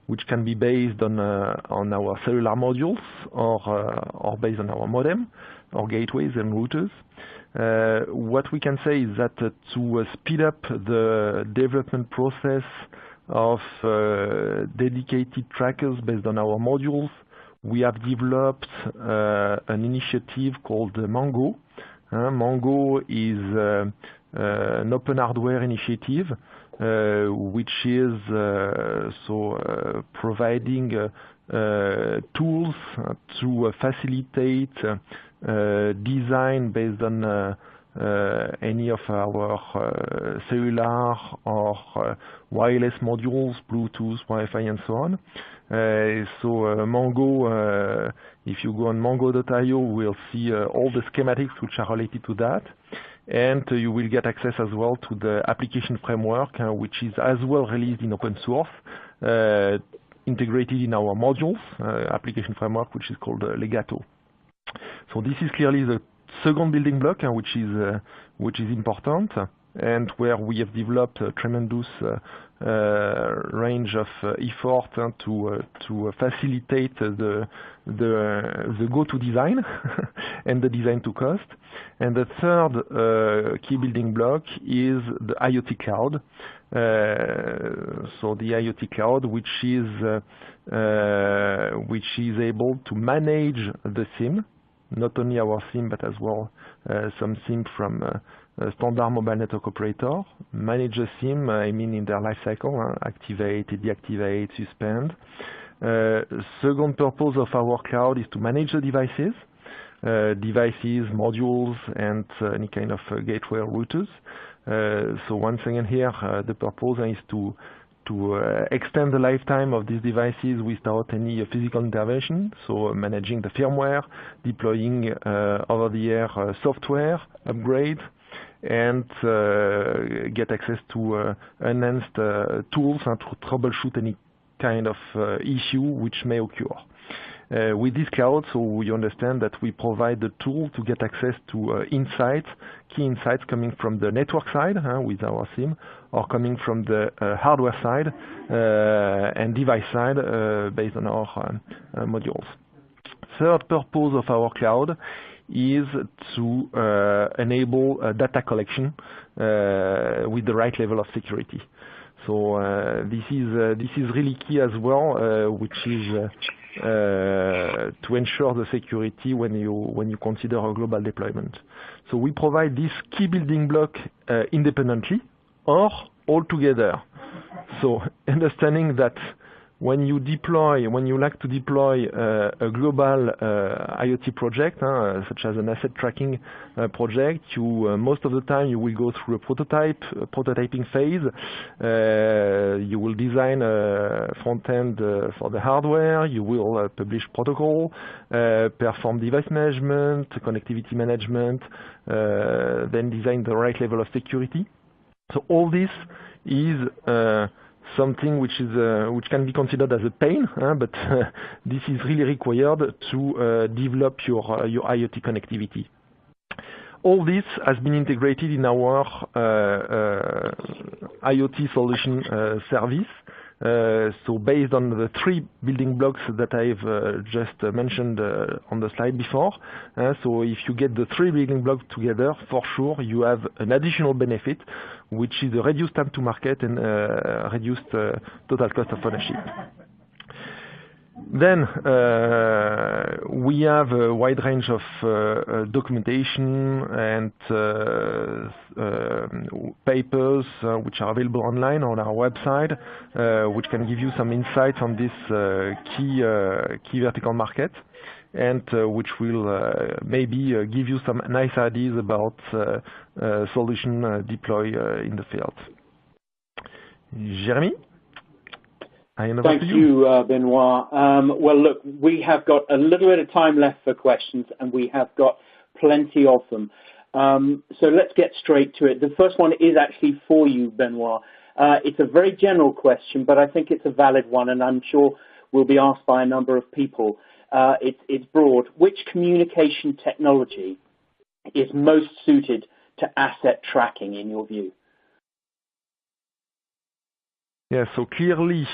which can be based on our cellular modules or based on our modem or gateways and routers. What we can say is that to speed up the development process of dedicated trackers based on our modules, we have developed an initiative called Mango. Mango is an open hardware initiative, which is providing tools to facilitate design based on any of our cellular or wireless modules, Bluetooth, Wi-Fi, and so on. Mango, if you go on mango.io, you will see all the schematics which are related to that. And you will get access as well to the application framework, which is as well released in open source, integrated in our modules, application framework, which is called Legato. So this is clearly the second building block, which is important, and where we have developed a tremendous range of effort to facilitate the go-to design and the design to cost. And the third key building block is the IoT cloud. So the IoT cloud, which is able to manage the SIM, not only our SIM, but as well some SIM from standard mobile network operator. Manage the SIM, I mean in their life cycle, activate, deactivate, suspend. Second purpose of our cloud is to manage the devices, modules, and any kind of gateway routers. So once again here, the purpose is to extend the lifetime of these devices without any physical intervention, so managing the firmware, deploying over-the-air software upgrade, and get access to enhanced tools to troubleshoot any kind of issue which may occur. With this cloud, so we understand that we provide the tool to get access to key insights coming from the network side with our SIM, or coming from the hardware side and device side based on our modules. Third purpose of our cloud is to enable data collection with the right level of security. So this is really key as well, which is to ensure the security when you consider a global deployment. So we provide this key building block independently or all together. So understanding that when you like to deploy a global IoT project, such as an asset tracking project, most of the time you will go through a prototyping phase. You will design a front end for the hardware. You will publish protocol, perform device management, connectivity management, then design the right level of security. So all this is something which can be considered as a pain, but this is really required to develop your IoT connectivity. All this has been integrated in our IoT solution service. So based on the three building blocks that I've just mentioned on the slide before, so if you get the three building blocks together, for sure you have an additional benefit, which is a reduced time to market and reduced total cost of ownership. Then we have a wide range of documentation and papers which are available online on our website, which can give you some insights on this key vertical market, and which will maybe give you some nice ideas about solution deploy in the field. Jeremy? Thank you, Benoit. Well, look, we have got a little bit of time left for questions, and we have got plenty of them. So let's get straight to it. The first one is actually for you, Benoit. It's a very general question, but I think it's a valid one, and I'm sure will be asked by a number of people. It's broad. Which communication technology is most suited to asset tracking, in your view? Yeah, so clearly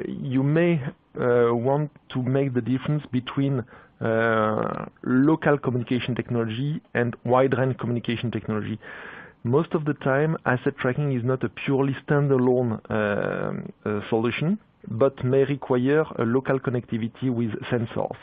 you may want to make the difference between local communication technology and wide-range communication technology. Most of the time, asset tracking is not a purely standalone solution, but may require a local connectivity with sensors.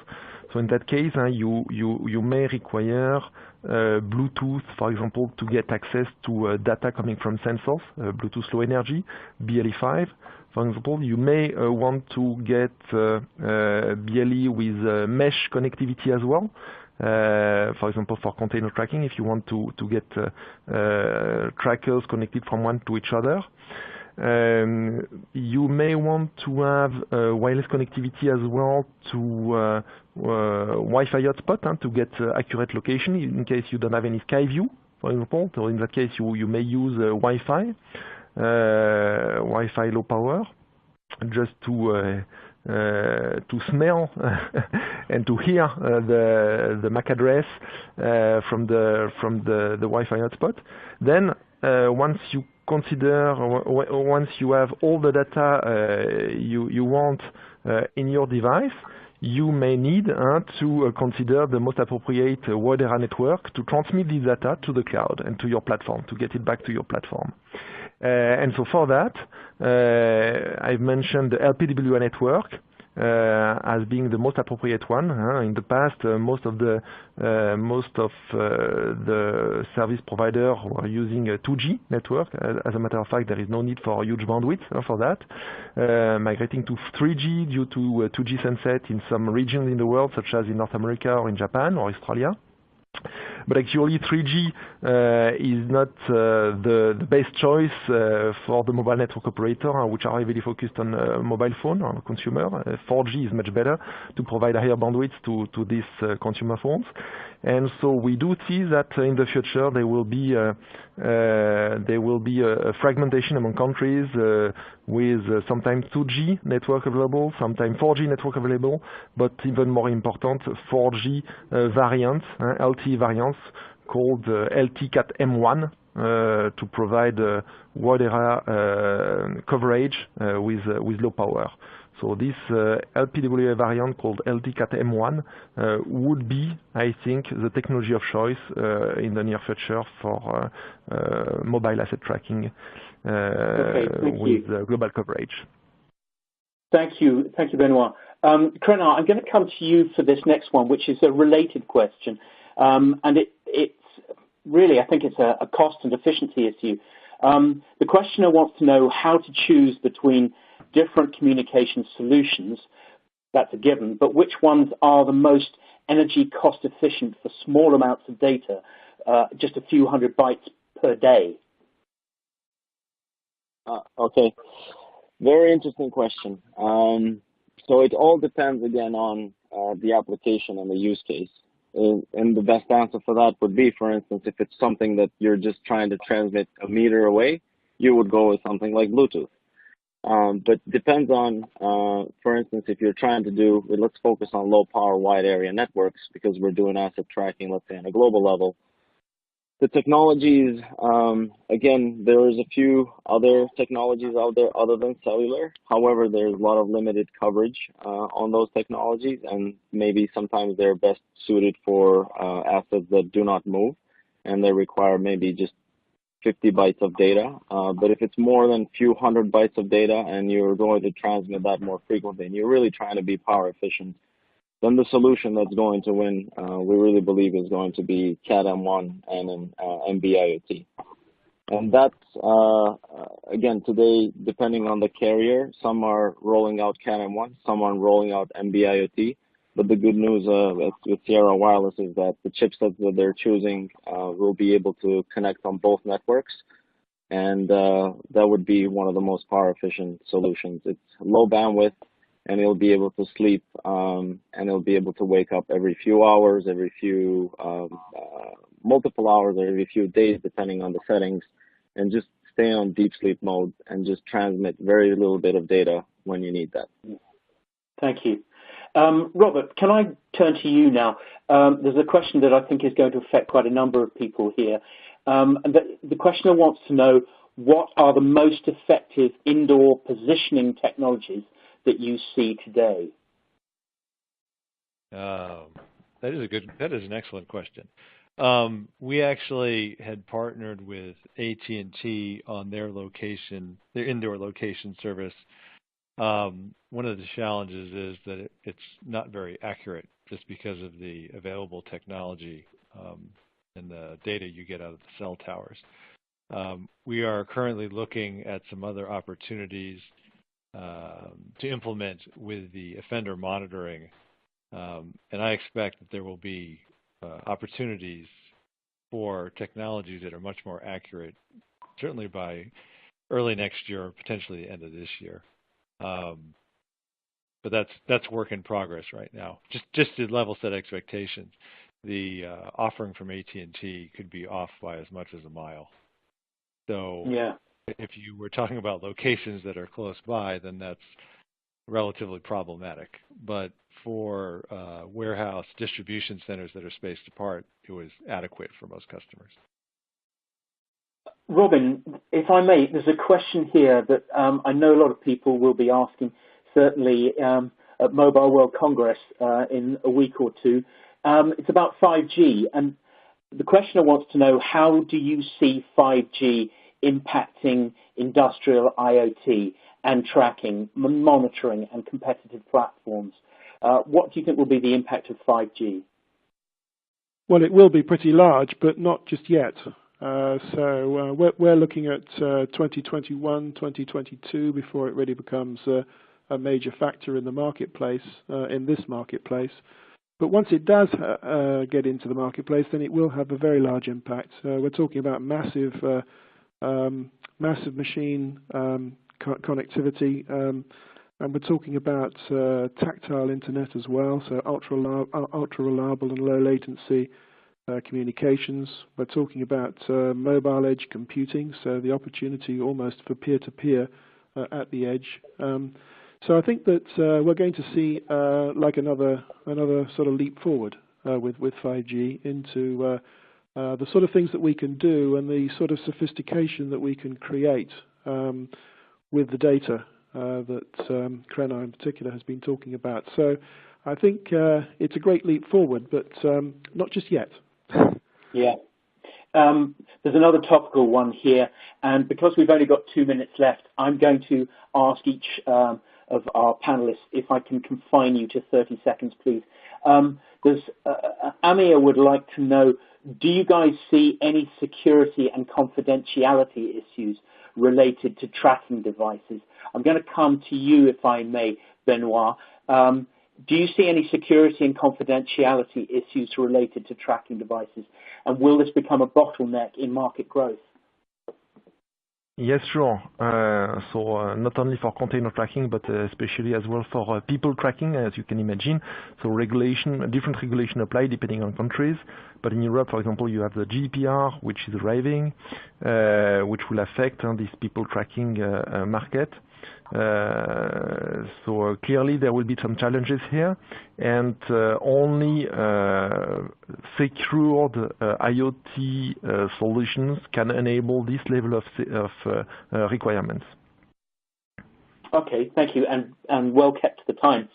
So in that case, you may require Bluetooth, for example, to get access to data coming from sensors, Bluetooth Low Energy, BLE5. For example, you may want to get BLE with mesh connectivity as well. For example, for container tracking, if you want to get trackers connected from one to each other. You may want to have wireless connectivity as well to Wi-Fi hotspot to get accurate location in case you don't have any sky view, for example. So in that case, you may use Wi-Fi low power, just to smell and to hear the MAC address from the Wi-Fi hotspot. Then once you have all the data you want in your device, you may need to consider the most appropriate wide area network to transmit this data to the cloud and to your platform, to get it back to your platform. And so for that, I've mentioned the LPWA network as being the most appropriate one. In the past, most of the service providers were using a 2G network. As a matter of fact, there is no need for huge bandwidth for that. Migrating to 3G due to 2G sunset in some regions in the world, such as in North America or in Japan or Australia. But actually 3G is not the best choice for the mobile network operator, which are heavily focused on mobile phone or consumer. 4G is much better to provide higher bandwidth to these consumer phones. And so we do see that in the future there will be a fragmentation among countries with sometimes 2G network available, sometimes 4G network available, but even more important, 4G variants, LTE variants called LTE-Cat M1 to provide wide area coverage with low power. So this LPWA variant called LTE-Cat M1 would be, I think, the technology of choice in the near future for mobile asset tracking with global coverage. Thank you, Benoit. Crenard, I'm going to come to you for this next one, which is a related question, and it's really, I think it's a cost and efficiency issue. The questioner wants to know how to choose between different communication solutions. That's a given, but which ones are the most energy cost efficient for small amounts of data, just a few hundred bytes per day? Okay, very interesting question. So it all depends again on the application and the use case. And the best answer for that would be, for instance, if it's something that you're just trying to transmit a meter away, you would go with something like Bluetooth. But depends on, for instance, if you're trying to do, let's focus on low power wide area networks because we're doing asset tracking, let's say on a global level. The technologies, again, there's a few other technologies out there other than cellular. However, there's a lot of limited coverage on those technologies, and maybe sometimes they're best suited for assets that do not move, and they require maybe just 50 bytes of data. But if it's more than a few hundred bytes of data and you're going to transmit that more frequently and you're really trying to be power efficient, then the solution that's going to win, we really believe, is going to be Cat-M1 and an NB-IoT. And that's, again, today, depending on the carrier, some are rolling out Cat-M1, some are rolling out NB-IoT. But the good news with Sierra Wireless is that the chipsets that they're choosing will be able to connect on both networks. And that would be one of the most power efficient solutions. It's low bandwidth, and it'll be able to sleep, and it'll be able to wake up every few hours, every few multiple hours, or every few days, depending on the settings, and just stay on deep sleep mode and just transmit very little bit of data when you need that. Thank you. Robert, can I turn to you now? There's a question that I think is going to affect quite a number of people here. And the questioner wants to know, what are the most effective indoor positioning technologies that you see today? That is an excellent question. We actually had partnered with AT&T on their indoor location service. One of the challenges is that it's not very accurate just because of the available technology and the data you get out of the cell towers. We are currently looking at some other opportunities to implement with the offender monitoring, and I expect that there will be opportunities for technologies that are much more accurate, certainly by early next year or potentially the end of this year. But that's work in progress right now. Just to level set expectations, the offering from AT&T could be off by as much as a mile. So yeah, if you were talking about locations that are close by, then that's relatively problematic. But for warehouse distribution centers that are spaced apart, it was adequate for most customers. Robin, if I may, there's a question here that I know a lot of people will be asking, certainly at Mobile World Congress in a week or two. It's about 5G, and the questioner wants to know, how do you see 5G impacting industrial IoT and tracking, monitoring, and competitive platforms? What do you think will be the impact of 5G? Well, it will be pretty large, but not just yet. So we're looking at 2021, 2022 before it really becomes a major factor in the marketplace, in this marketplace. But once it does get into the marketplace, then it will have a very large impact. We're talking about massive machine connectivity, and we're talking about tactile internet as well, so ultra reliable and low latency communications. We're talking about mobile edge computing, so the opportunity almost for peer-to-peer at the edge. So I think that we're going to see like another sort of leap forward with 5G into the sort of things that we can do and the sort of sophistication that we can create with the data that Krenna in particular has been talking about. So I think it's a great leap forward, but not just yet. Yeah. There's another topical one here, and because we've only got 2 minutes left, I'm going to ask each of our panelists if I can confine you to 30 seconds, please. Amir would like to know, do you guys see any security and confidentiality issues related to tracking devices? I'm going to come to you, if I may, Benoit. Do you see any security and confidentiality issues related to tracking devices? And will this become a bottleneck in market growth? Yes, sure. So not only for container tracking, but especially as well for people tracking, as you can imagine. So different regulation apply depending on countries. But in Europe, for example, you have the GDPR, which is arriving, which will affect this people tracking market. So clearly there will be some challenges here, and only secured IoT solutions can enable this level of requirements. Okay, thank you, and well kept to the time.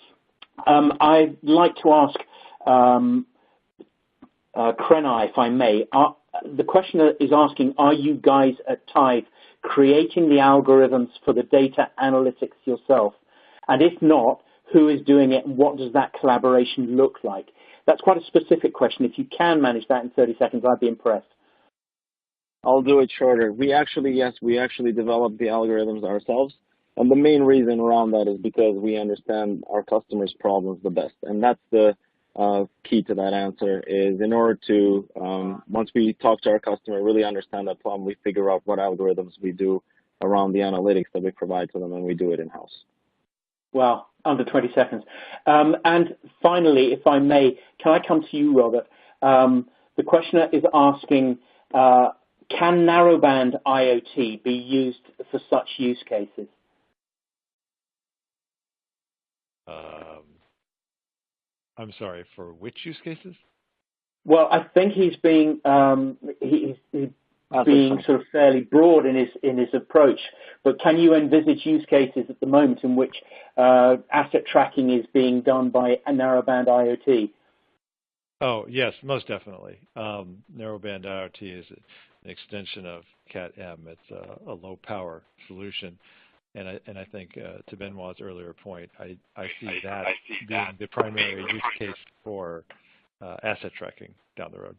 I'd like to ask Krenai, if I may. The questioner is asking, are you guys at Tithe creating the algorithms for the data analytics yourself? And if not, who is doing it and what does that collaboration look like? That's quite a specific question. If you can manage that in 30 seconds, I'd be impressed. I'll do it shorter. We actually developed the algorithms ourselves. And the main reason around that is because we understand our customers' problems the best. And that's the key to that answer is in order to, once we talk to our customer, really understand that problem, we figure out what algorithms we do around the analytics that we provide to them, and we do it in-house. Well, under 20 seconds. And finally, if I may, can I come to you, Robert? The questioner is asking, can narrowband IoT be used for such use cases? I'm sorry, for which use cases? Well, I think he's being being sort of fairly broad in his approach. But can you envisage use cases at the moment in which asset tracking is being done by a narrowband IoT? Oh yes, most definitely. Narrowband IoT is an extension of Cat-M. It's a low power solution. And I think to Benoit's earlier point, I see that being the primary use case for asset tracking down the road.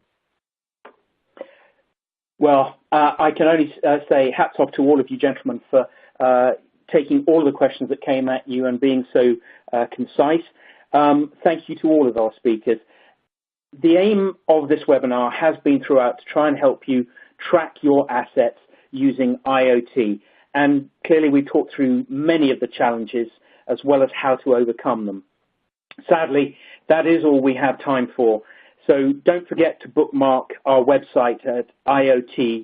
Well, I can only say hats off to all of you gentlemen for taking all the questions that came at you and being so concise. Thank you to all of our speakers. The aim of this webinar has been throughout to try and help you track your assets using IoT. And clearly we talked through many of the challenges as well as how to overcome them. Sadly, that is all we have time for. So don't forget to bookmark our website at iot-now.com,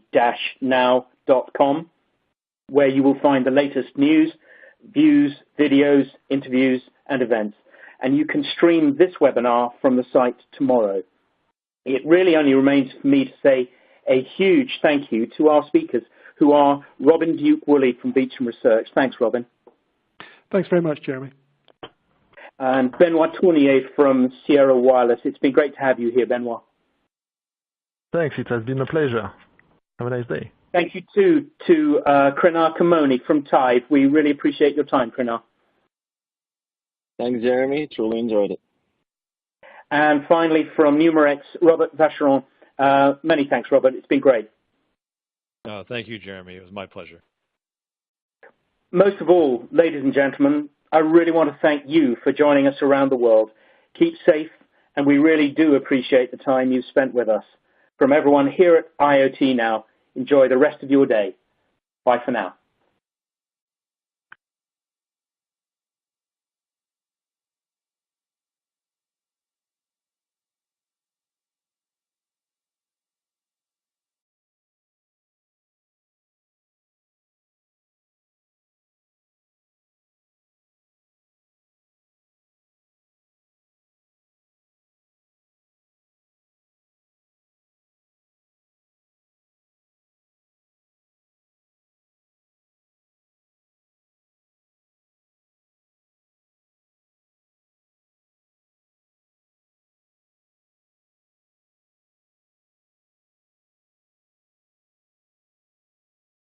where you will find the latest news, views, videos, interviews, and events. And you can stream this webinar from the site tomorrow. It really only remains for me to say a huge thank you to our speakers, who are Robin Duke-Woolley from Beecham Research. Thanks, Robin. Thanks very much, Jeremy. And Benoit Tournier from Sierra Wireless. It's been great to have you here, Benoit. Thanks. It has been a pleasure. Have a nice day. Thank you, too, to Krenar Kamoni from Tithe. We really appreciate your time, Krenar. Thanks, Jeremy. Truly enjoyed it. And finally, from Numerex, Robert Vacheron. Many thanks, Robert. It's been great. Thank you, Jeremy. It was my pleasure. Most of all, ladies and gentlemen, I really want to thank you for joining us around the world. Keep safe, and we really do appreciate the time you've spent with us. From everyone here at IoT Now, enjoy the rest of your day. Bye for now.